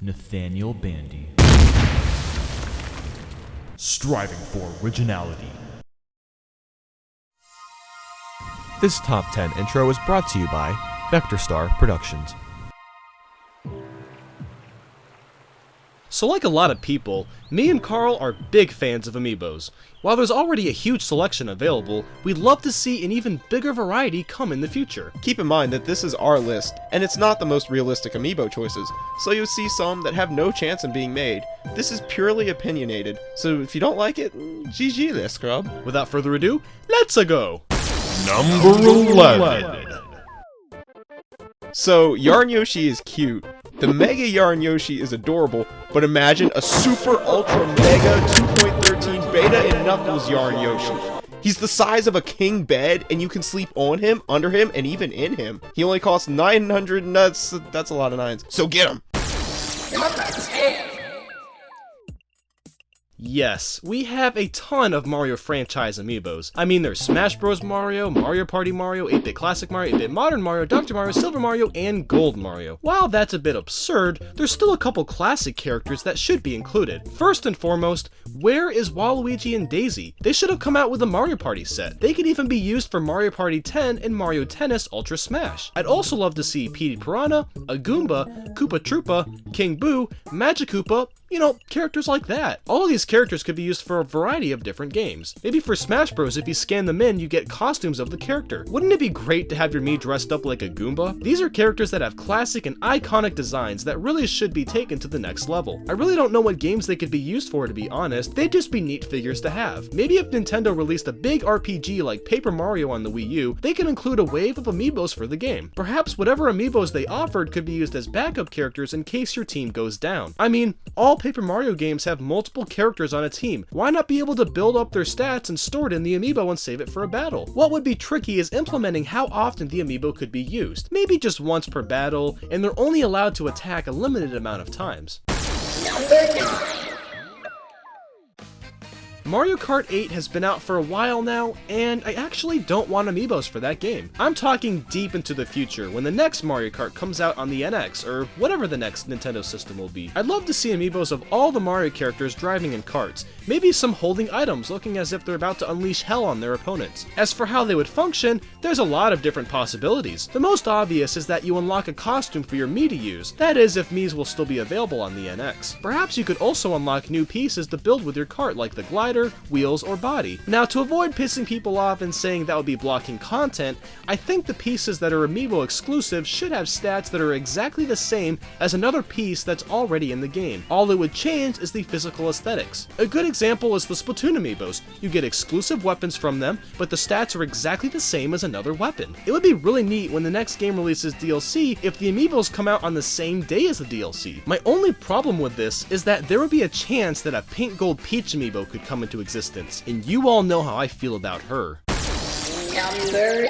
Nathaniel Bandy. Striving for originality. This top 10 intro is brought to you by Vector Star Productions. So like a lot of people, me and Carl are big fans of Amiibos. While there's already a huge selection available, we'd love to see an even bigger variety come in the future. Keep in mind that this is our list, and it's not the most realistic Amiibo choices, so you'll see some that have no chance in being made. This is purely opinionated, so if you don't like it, GG there, scrub. Without further ado, let's go! Number 11. So, Yarn Yoshi is cute. The Mega Yarn Yoshi is adorable, but imagine a Super Ultra Mega 2.13 Beta and Knuckles Yarn Yoshi. He's the size of a king bed, and you can sleep on him, under him, and even in him. He only costs 900 nuts. That's a lot of nines. So get him! Number 10. Yes, we have a ton of Mario franchise Amiibos. I mean, there's Smash Bros. Mario, Mario Party Mario, 8-Bit Classic Mario, 8-Bit Modern Mario, Dr. Mario, Silver Mario, and Gold Mario. While that's a bit absurd, there's still a couple classic characters that should be included. First and foremost, where is Waluigi and Daisy? They should have come out with a Mario Party set. They could even be used for Mario Party 10 and Mario Tennis Ultra Smash. I'd also love to see Petey Piranha, a Goomba, Koopa Troopa, King Boo, Magikoopa, characters like that. All of these characters could be used for a variety of different games. Maybe for Smash Bros, if you scan them in, you get costumes of the character. Wouldn't it be great to have your Mii dressed up like a Goomba? These are characters that have classic and iconic designs that really should be taken to the next level. I really don't know what games they could be used for, to be honest. They'd just be neat figures to have. Maybe if Nintendo released a big RPG like Paper Mario on the Wii U, they could include a wave of Amiibos for the game. Perhaps whatever Amiibos they offered could be used as backup characters in case your team goes down. I mean, all Paper Mario games have multiple characters on a team. Why not be able to build up their stats and store it in the Amiibo and save it for a battle? What would be tricky is implementing how often the Amiibo could be used. Maybe just once per battle, and they're only allowed to attack a limited amount of times. Number 9. Mario Kart 8 has been out for a while now, and I actually don't want Amiibos for that game. I'm talking deep into the future, when the next Mario Kart comes out on the NX, or whatever the next Nintendo system will be. I'd love to see Amiibos of all the Mario characters driving in karts, maybe some holding items looking as if they're about to unleash hell on their opponents. As for how they would function, there's a lot of different possibilities. The most obvious is that you unlock a costume for your Mii to use, that is if Miis will still be available on the NX. Perhaps you could also unlock new pieces to build with your kart like the glider, wheels, or body. Now, to avoid pissing people off and saying that would be blocking content, I think the pieces that are Amiibo exclusive should have stats that are exactly the same as another piece that's already in the game. All it would change is the physical aesthetics. A good example is the Splatoon Amiibos. You get exclusive weapons from them, but the stats are exactly the same as another weapon. It would be really neat when the next game releases DLC if the Amiibos come out on the same day as the DLC. My only problem with this is that there would be a chance that a Pink Gold Peach Amiibo could come into existence, and you all know how I feel about her. Number 8.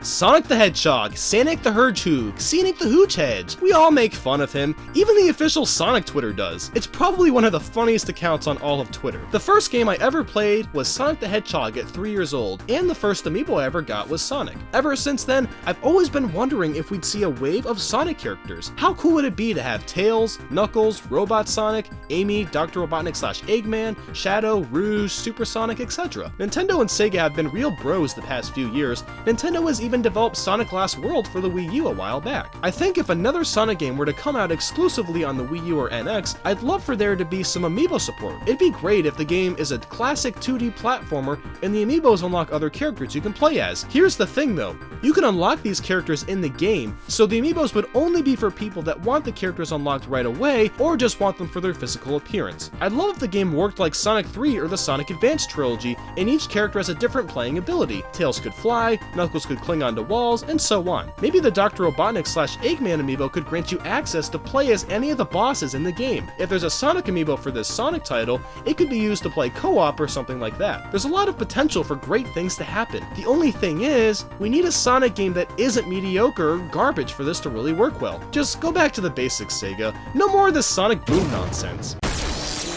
Sonic the Hedgehog, Sonic the Hedgehog, Sonic the Hooch Hedge. We all make fun of him, even the official Sonic Twitter does. It's probably one of the funniest accounts on all of Twitter. The first game I ever played was Sonic the Hedgehog at 3 years old, and the first Amiibo I ever got was Sonic. Ever since then, I've always been wondering if we'd see a wave of Sonic characters. How cool would it be to have Tails, Knuckles, Robot Sonic, Amy, Dr. Robotnik/Eggman, Shadow, Rouge, Super Sonic, etc. Nintendo and Sega have been real bros the past few years. Nintendo has even developed Sonic Last World for the Wii U a while back. I think if another Sonic game were to come out exclusively on the Wii U or NX, I'd love for there to be some Amiibo support. It'd be great if the game is a classic 2D platformer and the Amiibos unlock other characters you can play as. Here's the thing though, you can unlock these characters in the game, so the Amiibos would only be for people that want the characters unlocked right away or just want them for their physical appearance. I'd love if the game worked like Sonic 3 or the Sonic Advance trilogy, and each character has a different playing ability. Tails could fly, Knuckles could cling onto walls, and so on. Maybe the Dr. Robotnik/Eggman Amiibo could grant you access to play as any of the bosses in the game. If there's a Sonic Amiibo for this Sonic title, it could be used to play co-op or something like that. There's a lot of potential for great things to happen. The only thing is, we need a Sonic game that isn't mediocre or garbage for this to really work well. Just go back to the basics, Sega. No more of this Sonic Boom nonsense.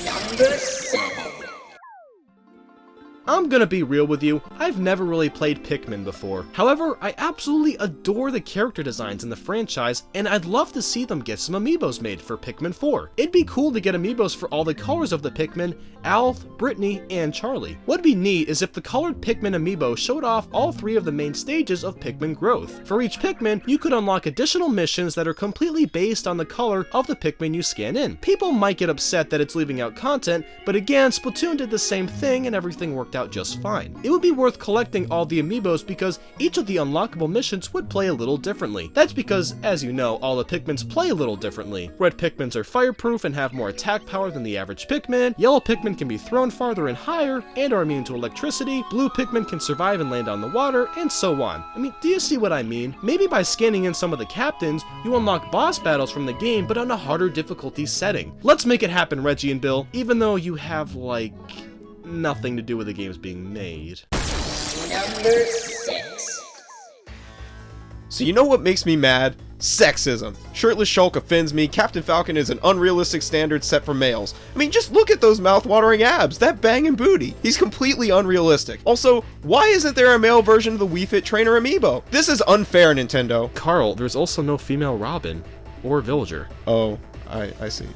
Number 7. I'm gonna be real with you, I've never really played Pikmin before. However, I absolutely adore the character designs in the franchise, and I'd love to see them get some amiibos made for Pikmin 4. It'd be cool to get amiibos for all the colors of the Pikmin, Alf, Brittany, and Charlie. What'd be neat is if the colored Pikmin amiibo showed off all 3 of the main stages of Pikmin growth. For each Pikmin, you could unlock additional missions that are completely based on the color of the Pikmin you scan in. People might get upset that it's leaving out content, but again, Splatoon did the same thing and everything worked out just fine. It would be worth collecting all the amiibos because each of the unlockable missions would play a little differently. That's because, as you know, all the Pikmins play a little differently. Red Pikmins are fireproof and have more attack power than the average Pikmin, yellow Pikmin can be thrown farther and higher and are immune to electricity, blue Pikmin can survive and land on the water, and so on. I mean, do you see what I mean? Maybe by scanning in some of the captains, you unlock boss battles from the game but on a harder difficulty setting. Let's make it happen, Reggie and Bill, even though you have, like, nothing to do with the games being made. Number 6. So you know what makes me mad? Sexism. Shirtless Shulk offends me. Captain Falcon is an unrealistic standard set for males. I mean, just look at those mouth-watering abs, that banging booty. He's completely unrealistic. Also, why isn't there a male version of the Wii Fit Trainer amiibo? This is unfair, Nintendo. Carl, there's also no female Robin or Villager. Oh, I see.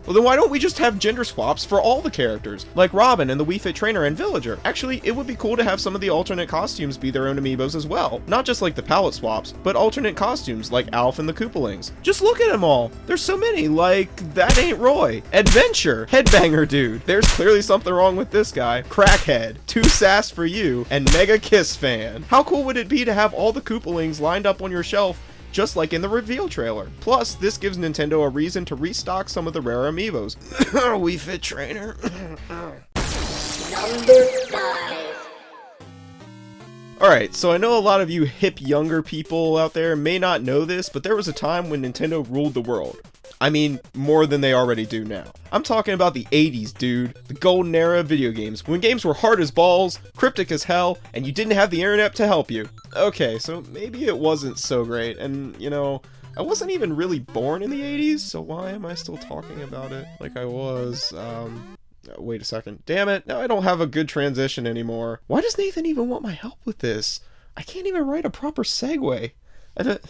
Well, then why don't we just have gender swaps for all the characters, like Robin and the Wii Fit Trainer and Villager? Actually, it would be cool to have some of the alternate costumes be their own amiibos as well. Not just like the palette swaps, but alternate costumes like Alf and the Koopalings. Just look at them all. There's so many, like That Ain't Roy, Adventure, Headbanger Dude. There's clearly something wrong with this guy, Crackhead, Too Sass for You, and Mega Kiss Fan. How cool would it be to have all the Koopalings lined up on your shelf just like in the reveal trailer? Plus, this gives Nintendo a reason to restock some of the rare amiibos. Wii Fit Trainer. Number 5. Alright, so I know a lot of you hip younger people out there may not know this, but there was a time when Nintendo ruled the world. I mean, more than they already do now. I'm talking about the 80s, dude. The golden era of video games, when games were hard as balls, cryptic as hell, and you didn't have the internet to help you. Okay, so maybe it wasn't so great, and, you know, I wasn't even really born in the 80s, so why am I still talking about it like I was? Wait a second. Damn it, now I don't have a good transition anymore. Why does Nathan even want my help with this? I can't even write a proper segue. I don't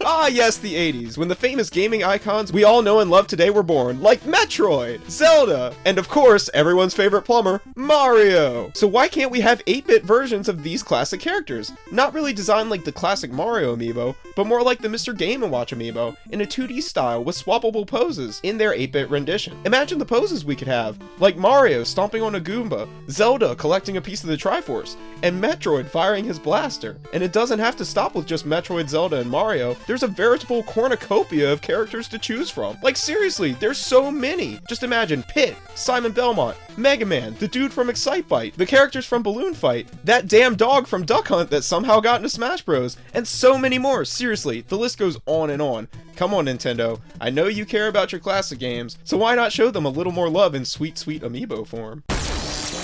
Ah, yes, the 80s, when the famous gaming icons we all know and love today were born, like Metroid, Zelda, and of course, everyone's favorite plumber, Mario. So why can't we have 8-bit versions of these classic characters? Not really designed like the classic Mario amiibo, but more like the Mr. Game & Watch amiibo, in a 2D style with swappable poses in their 8-bit rendition. Imagine the poses we could have, like Mario stomping on a Goomba, Zelda collecting a piece of the Triforce, and Metroid firing his blaster. And it doesn't have to stop with just Metroid, Zelda, and Mario. There's a veritable cornucopia of characters to choose from. Like seriously, there's so many. Just imagine Pit, Simon Belmont, Mega Man, the dude from Excitebike, the characters from Balloon Fight, that damn dog from Duck Hunt that somehow got into Smash Bros, and so many more. Seriously, the list goes on and on. Come on, Nintendo. I know you care about your classic games, so why not show them a little more love in sweet, sweet amiibo form?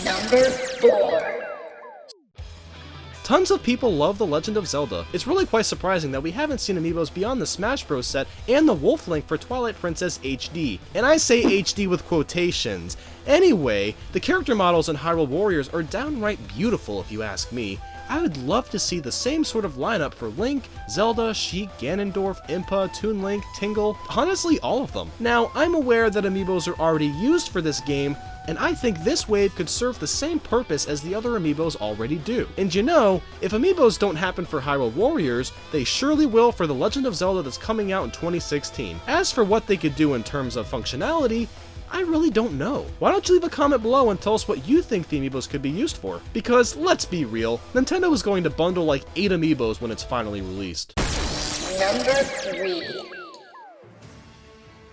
Number 4. Tons of people love The Legend of Zelda. It's really quite surprising that we haven't seen amiibos beyond the Smash Bros set and the Wolf Link for Twilight Princess HD. And I say HD with quotations. Anyway, the character models in Hyrule Warriors are downright beautiful if you ask me. I would love to see the same sort of lineup for Link, Zelda, Sheik, Ganondorf, Impa, Toon Link, Tingle, honestly all of them. Now, I'm aware that amiibos are already used for this game, and I think this wave could serve the same purpose as the other amiibos already do. And you know, if amiibos don't happen for Hyrule Warriors, they surely will for The Legend of Zelda that's coming out in 2016. As for what they could do in terms of functionality, I really don't know. Why don't you leave a comment below and tell us what you think the amiibos could be used for? Because, let's be real, Nintendo is going to bundle like 8 amiibos when it's finally released. Number 3.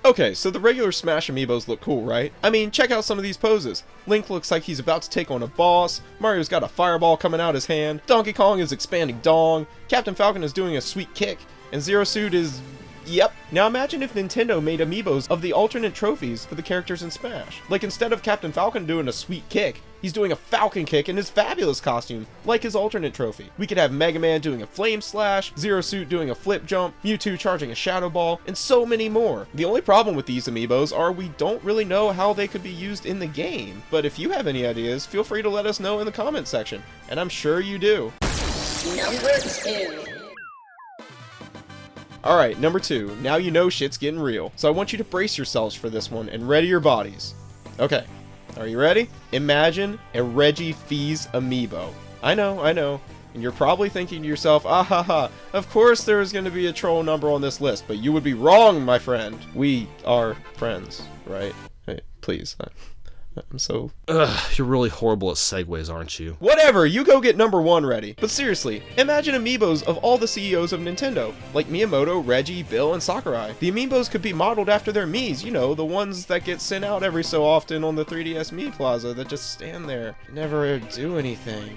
Okay, so the regular Smash amiibos look cool, right? I mean, check out some of these poses. Link looks like he's about to take on a boss, Mario's got a fireball coming out his hand, Donkey Kong is expanding dong, Captain Falcon is doing a sweet kick, and Zero Suit is Yep. Now imagine if Nintendo made amiibos of the alternate trophies for the characters in Smash. Like instead of Captain Falcon doing a sweet kick, he's doing a Falcon kick in his fabulous costume, like his alternate trophy. We could have Mega Man doing a flame slash, Zero Suit doing a flip jump, Mewtwo charging a shadow ball, and so many more. The only problem with these amiibos are we don't really know how they could be used in the game. But if you have any ideas, feel free to let us know in the comment section, and I'm sure you do. Number 2. Alright, number 2. Now you know shit's getting real. So I want you to brace yourselves for this one and ready your bodies. Okay, are you ready? Imagine a Reggie Amiibo. I know. And you're probably thinking to yourself, ah ha ha, of course there is going to be a troll number on this list, but you would be wrong, my friend. We are friends, right? Hey, please. I'm so... Ugh, you're really horrible at segues, aren't you? Whatever, you go get number 1 ready. But seriously, imagine amiibos of all the CEOs of Nintendo, like Miyamoto, Reggie, Bill, and Sakurai. The amiibos could be modeled after their Miis, you know, the ones that get sent out every so often on the 3DS Mii Plaza that just stand there, never do anything.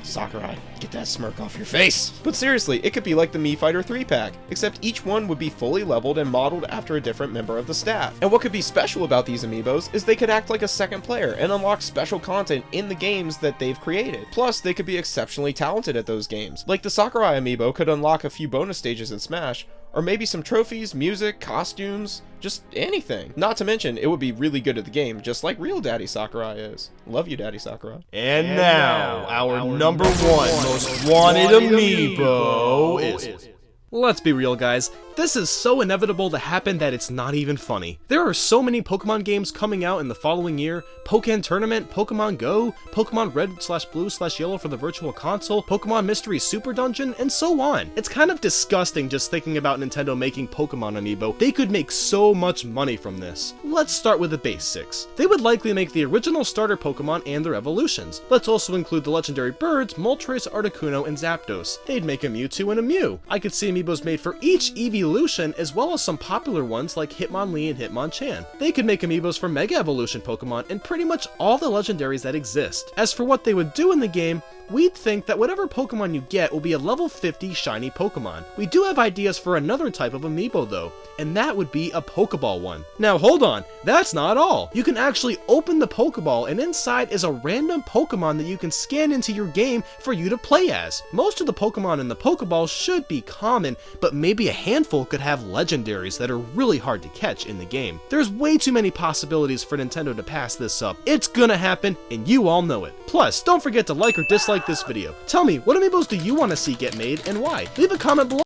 Sakurai, get that smirk off your face! But seriously, it could be like the Mii Fighter 3-pack, except each one would be fully leveled and modeled after a different member of the staff. And what could be special about these amiibos is they could act like a second player and unlock special content in the games that they've created. Plus, they could be exceptionally talented at those games. Like the Sakurai amiibo could unlock a few bonus stages in Smash, or maybe some trophies, music, costumes, just anything. Not to mention, it would be really good at the game, just like real Daddy Sakurai is. Love you, Daddy Sakurai. And now, our number 1 most wanted amiibo is... Let's be real, guys. This is so inevitable to happen that it's not even funny. There are so many Pokemon games coming out in the following year: Pokken Tournament, Pokemon Go, Pokemon Red/Blue/Yellow for the Virtual Console, Pokemon Mystery Super Dungeon, and so on. It's kind of disgusting just thinking about Nintendo making Pokemon Amiibo. They could make so much money from this. Let's start with the basics. They would likely make the original starter Pokemon and their evolutions. Let's also include the legendary birds, Moltres, Articuno, and Zapdos. They'd make a Mewtwo and a Mew. I could see amiibos made for each evolution, as well as some popular ones like Hitmonlee and Hitmonchan. They could make amiibos for Mega Evolution Pokemon and pretty much all the legendaries that exist. As for what they would do in the game, we'd think that whatever Pokemon you get will be a level 50 shiny Pokemon. We do have ideas for another type of amiibo though, and that would be a Pokeball one. Now hold on, that's not all. You can actually open the Pokeball and inside is a random Pokemon that you can scan into your game for you to play as. Most of the Pokemon in the Pokeball should be common, but maybe a handful could have legendaries that are really hard to catch in the game. There's way too many possibilities for Nintendo to pass this up. It's gonna happen, and you all know it. Plus, don't forget to like or dislike this video. Tell me, what amiibos do you want to see get made and why? Leave a comment below.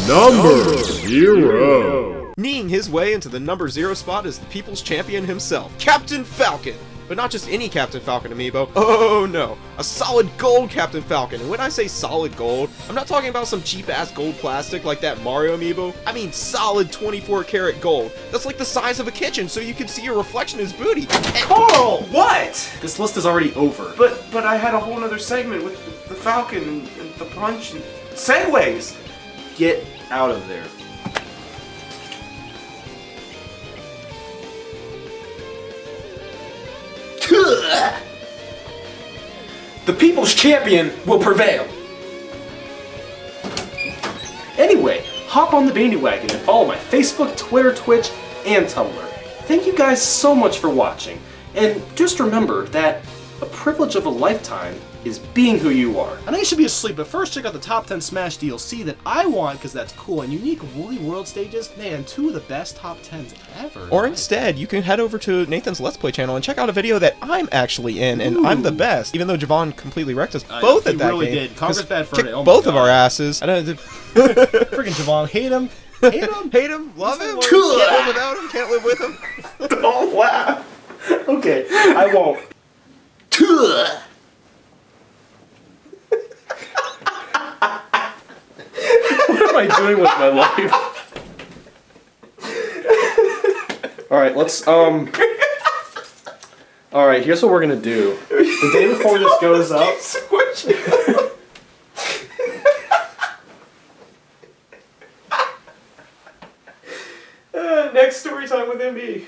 Number 0. Kneeing his way into the number 0 spot is the people's champion himself, Captain Falcon! But not just any Captain Falcon amiibo, oh no, a solid gold Captain Falcon. And when I say solid gold, I'm not talking about some cheap ass gold plastic like that Mario amiibo. I mean solid 24 karat gold. That's like the size of a kitchen, so you can see your reflection in his booty. Carl, what? This list is already over. But I had a whole other segment with the Falcon and the punch and segways. Get out of there. The people's champion will prevail. Anyway, hop on the bandwagon and follow my Facebook, Twitter, Twitch, and Tumblr. Thank you guys so much for watching, and just remember that a privilege of a lifetime is being who you are. I know you should be asleep, but first check out the top 10 Smash DLC that I want, because that's cool, and unique Woolly World stages. Man, 2 of the best top 10s ever. Or instead, you can head over to Nathan's Let's Play channel and check out a video that I'm actually in, and I'm the best, even though Javon completely wrecked us both at that game. He really did. Conquer's Bad Fur Day. Kicked both of our asses. I don't know. Freaking Javon, hate him. Hate him. Hate him, love him, can't live without him, can't live with him. Don't laugh. Okay, I won't. What am I doing with my life? Alright, let's, Alright, here's what we're gonna do. The day before this goes up... Next story time with MB.